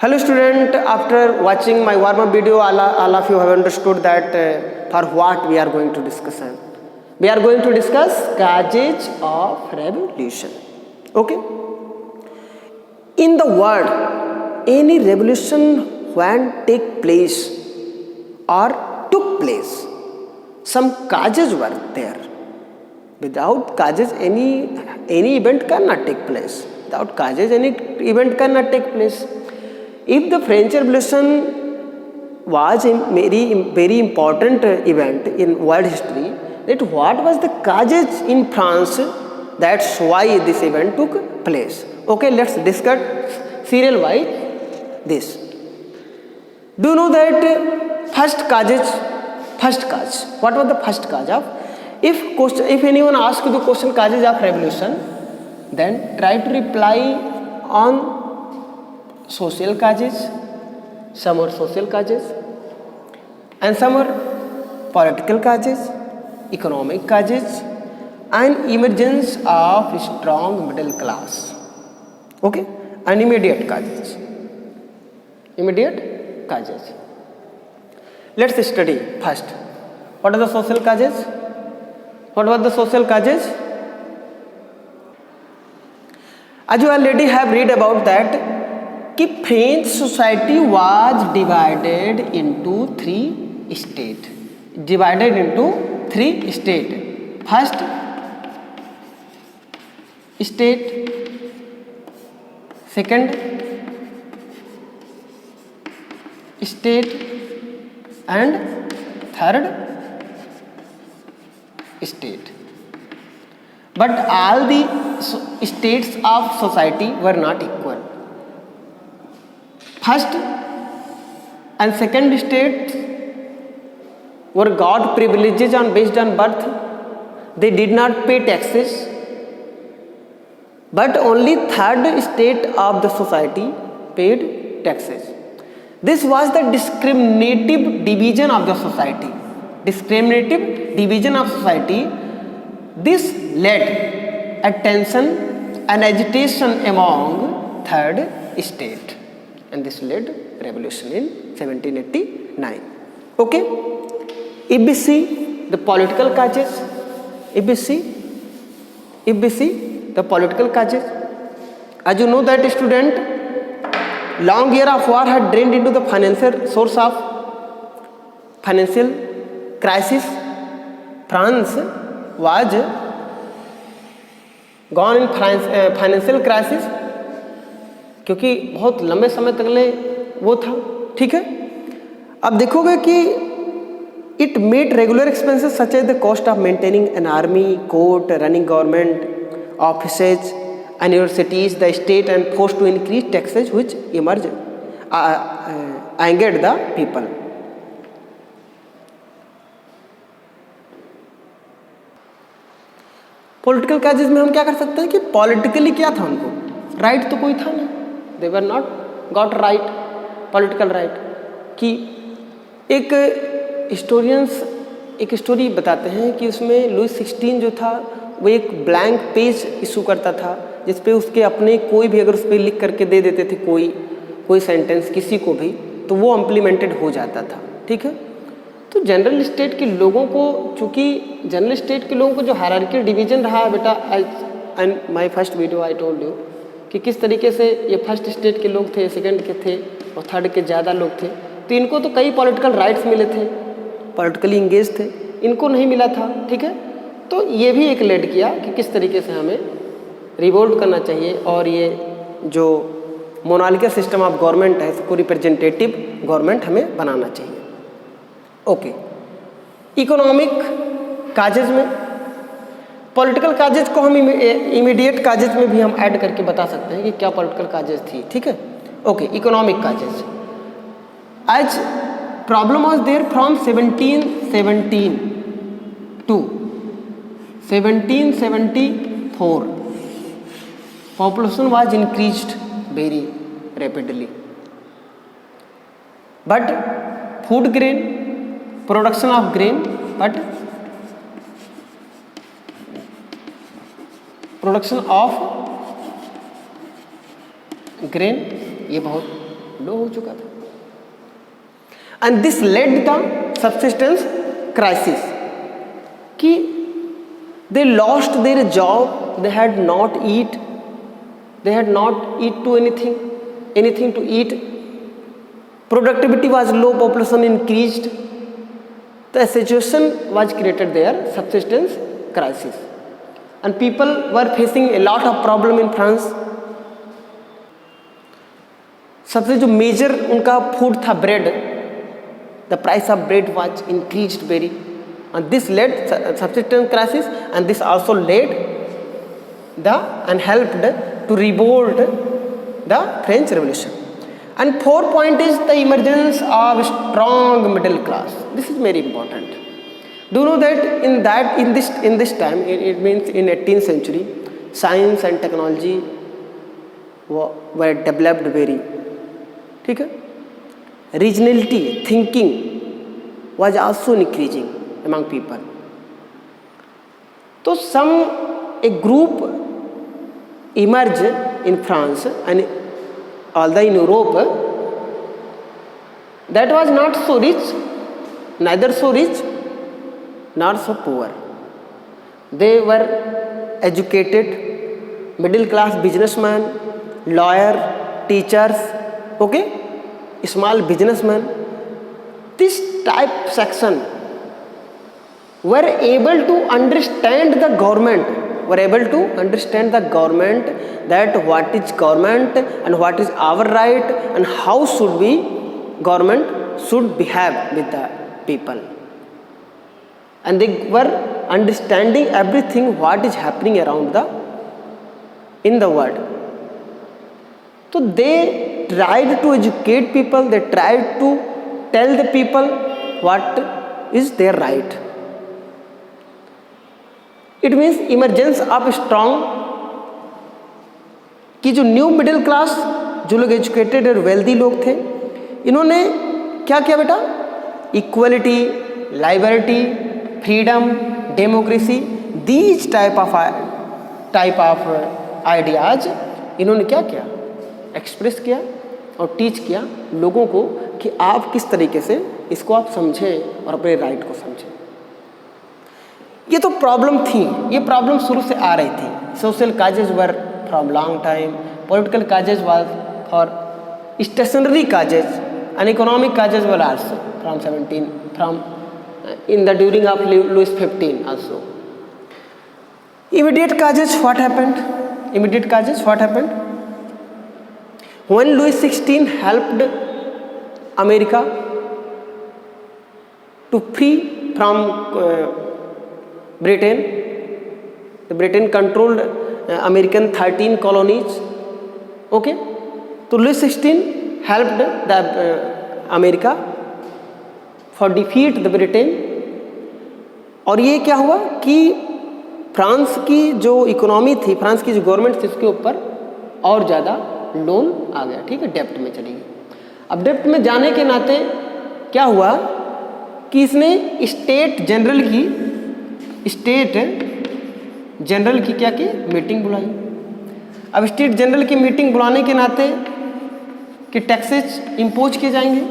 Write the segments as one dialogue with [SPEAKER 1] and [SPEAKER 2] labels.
[SPEAKER 1] Hello student, after watching my warm-up video, all of you have understood that for what we are going to discuss. We are going to discuss causes of revolution. Okay? In the world, any revolution when take place or took place, some causes were there. Without causes, any event cannot take place. Without causes, any event cannot take place. If the French Revolution was a very important event in world history, that what was the causes in France, that's why this event took place. Okay, let's discuss serial wise this. Do you know that first cause, what was the first cause of? If anyone asks the question causes of revolution, then try to reply on social causes. Some are social causes and some are political causes, economic causes, and emergence of strong middle class. Okay, and immediate causes. Let's study first. What are the social causes? What were the social causes? As you already have read about that, कि French society was divided into three states. First state, second state, and third state. But all the states of society were not equal. First and second states were got privileges based on birth. They did not pay taxes. But only third state of the society paid taxes. This was the discriminative division of the society. This led a tension and agitation among third state. And this led revolution in 1789. Okay? If we see the political causes, as you know that student, long year of war had drained into the financial source of financial crisis. France was gone in financial crisis क्योंकि बहुत लंबे समय तक ले वो था. ठीक है, अब देखोगे कि it made regular expenses such as the cost of maintaining an army, court, running government offices, universities, the state and force to increase taxes which emerge angered the people. Political causes में हम क्या कर सकते हैं कि politically क्या था, उनको राइट तो कोई था नहीं. They were not got right, political right. कि एक हिस्टोरियंस एक स्टोरी बताते हैं कि उसमें लुई 16 जो था वो एक ब्लैंक पेज इशू करता था जिस पे उसके अपने कोई भी अगर उस पर लिख करके दे देते थे कोई सेंटेंस किसी को भी, तो वो इम्प्लीमेंटेड हो जाता था. ठीक है, तो जनरल स्टेट के लोगों को, चूँकि जनरल स्टेट के लोगों को जो हायरार्किकल डिवीजन रहा है बेटा, and my first video I told you कि किस तरीके से ये फर्स्ट स्टेट के लोग थे, सेकंड के थे और थर्ड के ज़्यादा लोग थे. तो इनको तो कई पॉलिटिकल राइट्स मिले थे, पॉलिटिकली इंगेज थे, इनको नहीं मिला था. ठीक है, तो ये भी एक लेड किया कि किस तरीके से हमें रिवोल्ट करना चाहिए और ये जो मोनार्किकल सिस्टम ऑफ गवर्नमेंट है इसको रिप्रेजेंटेटिव गवर्नमेंट हमें बनाना चाहिए. ओके, इकोनॉमिक काजेज में पॉलिटिकल काजेज को हम इमीडिएट काजेज में भी हम ऐड करके बता सकते हैं कि क्या पॉलिटिकल काजेज थी. ठीक है, ओके, इकोनॉमिक काजेज. आज problem was there from 1717 to 1774. Population was increased very rapidly, but food grain, production of grain, but production of grain ये बहुत लो हो चुका था. And this led the subsistence crisis. कि they lost their job, they had not eat to anything to eat. Productivity was low, population increased. The situation was created there, subsistence crisis, and people were facing a lot of problem in France. सबसे जो major उनका food था bread. The price of bread was increased very, and this led subsistence crisis, and this also led and helped to revolt the French Revolution. And 4 point is the emergence of strong middle class. This is very important. Do you know that in this time, it means in 18th century, science and technology were developed very. ठीक है. Regionality thinking was also increasing among people. So a group emerged in France and although in Europe, that was not so rich, neither so rich nor so poor. They were educated, middle class businessmen, lawyer, teachers, okay, small businessmen. This type section were able to understand the government, that what is government and what is our right and how should government should behave with the people. And they were understanding everything what is happening around in the world. So they tried to educate people, they tried to tell the people what is their right. It means emergence of strong कि जो new middle class, जो लोग educated और wealthy लोग थे, इन्होंने क्या किया बेटा? Equality, liberty, freedom, democracy, these type of ideas इन्होंने क्या किया? एक्सप्रेस किया और टीच किया लोगों को कि आप किस तरीके से इसको आप समझें और अपने राइट को समझें. ये तो प्रॉब्लम थी, ये प्रॉब्लम शुरू से आ रही थी. Social causes were from long time, political causes was for stationery causes, and economic causes were also during of Louis XV also. Immediate causes, what happened? When Louis XVI helped America to free from Britain, Britain controlled American 13 colonies. Okay, so Louis XVI helped the America for defeat the Britain. और ये क्या हुआ कि France की जो economy थी, France की जो गवर्नमेंट थी, उसके ऊपर और ज़्यादा लोन आ गया. ठीक है, डेप्ट में चली गई. अब डेप्ट में जाने के नाते क्या हुआ कि इसने स्टेट जनरल की क्या की मीटिंग बुलाई. अब स्टेट जनरल की मीटिंग बुलाने के नाते कि टैक्सेस इम्पोज किए जाएंगे,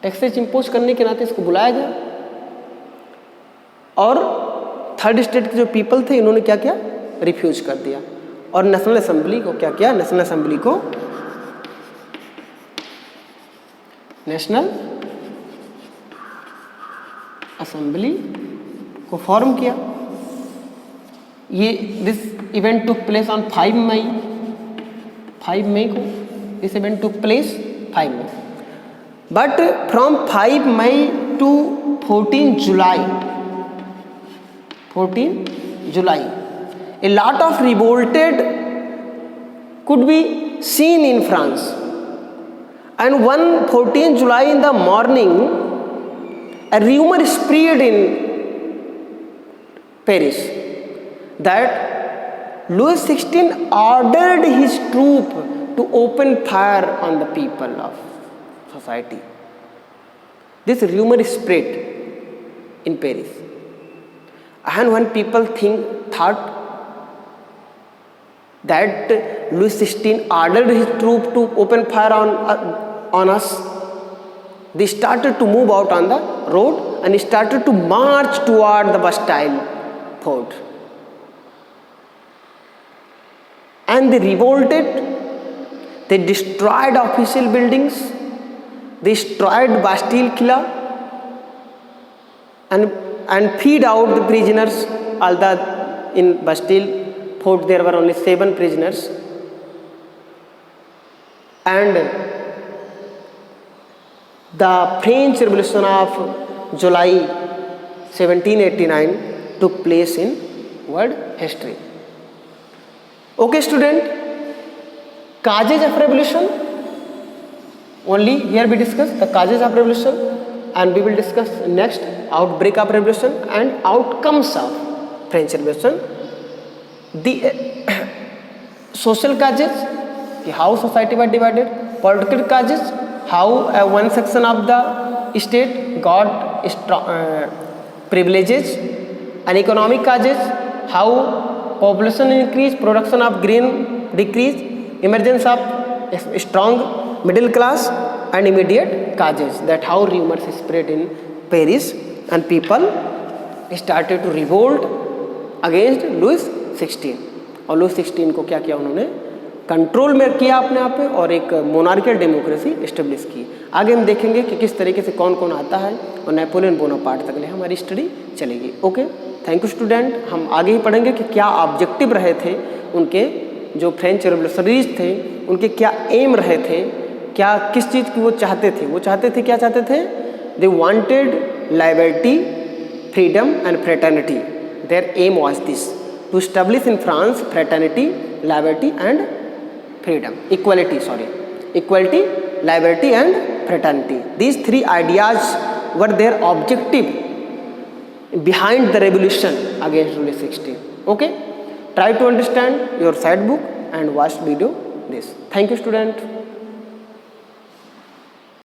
[SPEAKER 1] टैक्सेस इम्पोज करने के नाते इसको बुलाया गया. और थर्ड स्टेट के जो पीपल थे इन्होंने क्या किया? रिफ्यूज कर दिया. और नेशनल असेंबली को क्या किया? नेशनल असेंबली को फॉर्म किया. ये this event took place on 5 मई को this event took place 5 May. But from 5 May to 14 July, a lot of revolted could be seen in France. And one 14 July in the morning, a rumor spread in Paris that Louis XVI ordered his troop to open fire on the people of society. This rumor spread in Paris, and when people thought that Louis XVI ordered his troop to open fire on us. They started to move out on the road and started to march toward the Bastille fort. And they revolted. They destroyed official buildings. They destroyed Bastille Killa and freed out the prisoners. Although in Bastille fort there were only 7 prisoners. And the French Revolution of July 1789 took place in world history. Okay, student, causes of revolution. Only here we discuss the causes of revolution, and we will discuss next outbreak of revolution and outcomes of French Revolution. The social causes, how society was divided. Political causes, how one section of the state got privileges. And economic causes, how population increase, production of grain decrease, emergence of a strong middle class, and immediate causes, that how rumors spread in Paris and people started to revolt against Louis XVI. और Louis 16 को क्या किया उन्होंने, control में किया अपने आप पे और एक मोनार्कियल डेमोक्रेसी इस्टेब्लिश की. आगे हम देखेंगे कि किस तरीके से कौन कौन आता है और नेपोलियन बोनापार्ट तक हमारी स्टडी चलेगी. Okay, thank you student. हम आगे ही पढ़ेंगे कि क्या ऑब्जेक्टिव रहे थे उनके, जो फ्रेंच रेवोल्यूशनरीज थे उनके क्या एम रहे थे, क्या किस चीज़ की वो चाहते थे. वो चाहते थे, क्या चाहते थे? They wanted liberty, freedom and fraternity. Their aim was this, to establish in France fraternity, liberty and freedom, equality, liberty and fraternity. These 3 ideas were their objective behind the revolution against Louis XVI. Okay, try to understand your side book and watch video this. Thank you, student.